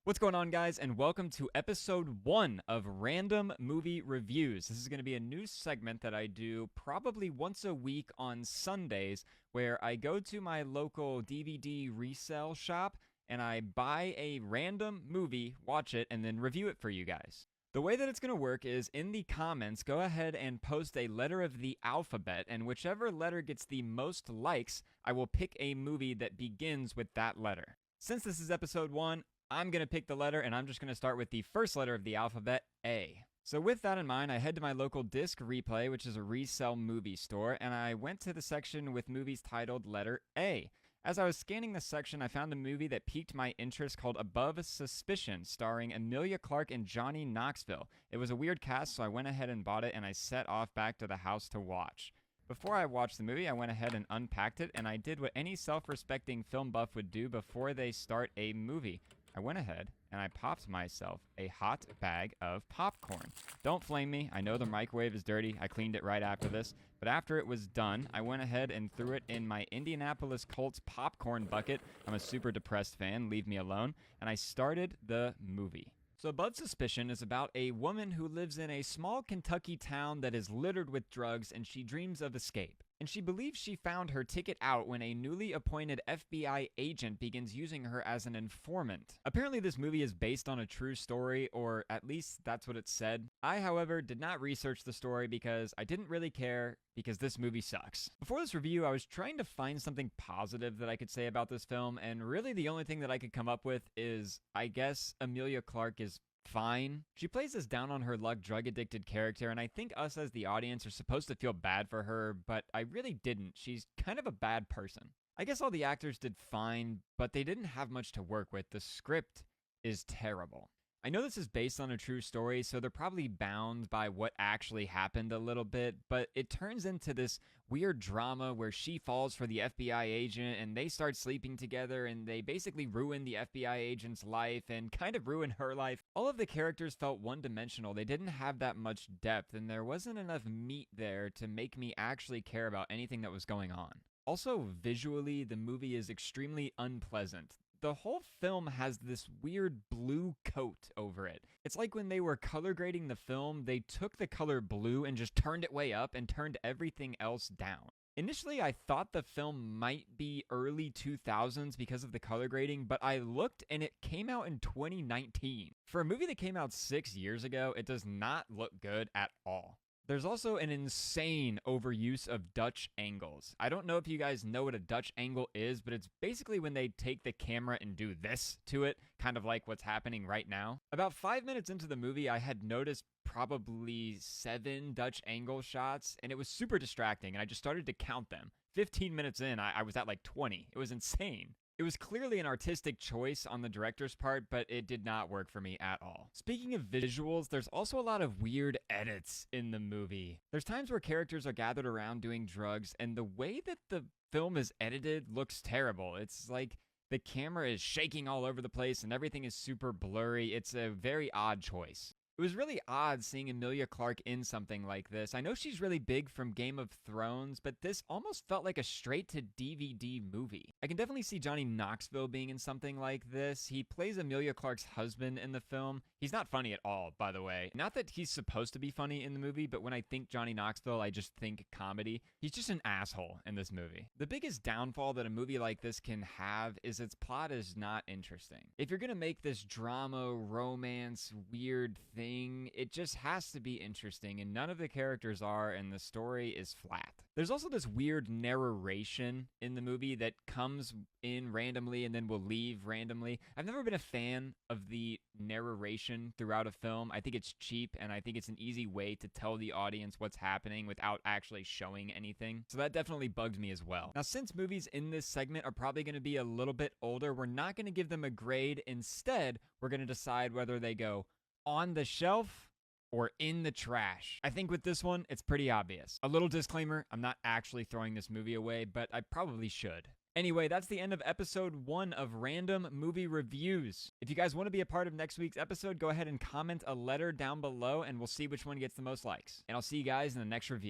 What's going on, guys, and welcome to episode 1 of Random Movie Reviews. This is going to be a new segment that I do probably once a week on Sundays, where I go to my local DVD resale shop and I buy a random movie, watch it, and then review it for you guys. The way that it's going to work is in the comments, go ahead and post a letter of the alphabet, and whichever letter gets the most likes, I will pick a movie that begins with that letter. Since this is episode 1, I'm going to pick the letter, and I'm just going to start with the first letter of the alphabet, A. So with that in mind, I head to my local Disc Replay, which is a resale movie store, and I went to the section with movies titled letter A. As I was scanning the section, I found a movie that piqued my interest called Above Suspicion, starring Emilia Clarke and Johnny Knoxville. It was a weird cast, so I went ahead and bought it, and I set off back to the house to watch. Before I watched the movie, I went ahead and unpacked it, and I did what any self-respecting film buff would do before they start a movie. I went ahead and I popped myself a hot bag of popcorn. Don't flame me. I know the microwave is dirty. I cleaned it right after this. But after it was done, I went ahead and threw it in my Indianapolis Colts popcorn bucket. I'm a super depressed fan. Leave me alone. And I started the movie. So Above Suspicion is about a woman who lives in a small Kentucky town that is littered with drugs, and she dreams of escape. And she believes she found her ticket out when a newly appointed FBI agent begins using her as an informant. Apparently this movie is based on a true story, or at least that's what it said. I, however, did not research the story because I didn't really care, because this movie sucks. Before this review, I was trying to find something positive that I could say about this film, and really the only thing that I could come up with is, I guess, Emilia Clarke is fine. She plays this down-on-her-luck, drug-addicted character, and I think us as the audience are supposed to feel bad for her, but I really didn't. She's kind of a bad person. I guess all the actors did fine, but they didn't have much to work with. The script is terrible. I know this is based on a true story, so they're probably bound by what actually happened a little bit, but it turns into this weird drama where she falls for the FBI agent and they start sleeping together and they basically ruin the FBI agent's life and kind of ruin her life. All of the characters felt one-dimensional. They didn't have that much depth, and there wasn't enough meat there to make me actually care about anything that was going on. Also, visually, the movie is extremely unpleasant. The whole film has this weird blue coat over it. It's like when they were color grading the film, they took the color blue and just turned it way up and turned everything else down. Initially, I thought the film might be early 2000s because of the color grading, but I looked and it came out in 2019. For a movie that came out 6 years ago, it does not look good at all. There's also an insane overuse of Dutch angles. I don't know if you guys know what a Dutch angle is, but it's basically when they take the camera and do this to it, kind of like what's happening right now. About 5 minutes into the movie, I had noticed probably 7 Dutch angle shots, and it was super distracting, and I just started to count them. 15 minutes in, I was at like 20. It was insane. It was clearly an artistic choice on the director's part, but it did not work for me at all. Speaking of visuals, there's also a lot of weird edits in the movie. There's times where characters are gathered around doing drugs, and the way that the film is edited looks terrible. It's like the camera is shaking all over the place and everything is super blurry. It's a very odd choice. It was really odd seeing Emilia Clarke in something like this. I know she's really big from Game of Thrones, but this almost felt like a straight-to-DVD movie. I can definitely see Johnny Knoxville being in something like this. He plays Emilia Clarke's husband in the film. He's not funny at all, by the way. Not that he's supposed to be funny in the movie, but when I think Johnny Knoxville, I just think comedy. He's just an asshole in this movie. The biggest downfall that a movie like this can have is its plot is not interesting. If you're gonna make this drama, romance, weird thing, it just has to be interesting, and none of the characters are, and the story is flat. There's also this weird narration in the movie that comes in randomly and then will leave randomly. I've never been a fan of the narration throughout a film. I think it's cheap, and I think it's an easy way to tell the audience what's happening without actually showing anything. So that definitely bugged me as well. Now, since movies in this segment are probably going to be a little bit older, we're not going to give them a grade. Instead, we're going to decide whether they go on the shelf or in the trash. I think with this one, it's pretty obvious. A little disclaimer, I'm not actually throwing this movie away, but I probably should. Anyway, that's the end of episode 1 of Random Movie Reviews. If you guys want to be a part of next week's episode, go ahead and comment a letter down below, and we'll see which one gets the most likes. And I'll see you guys in the next review.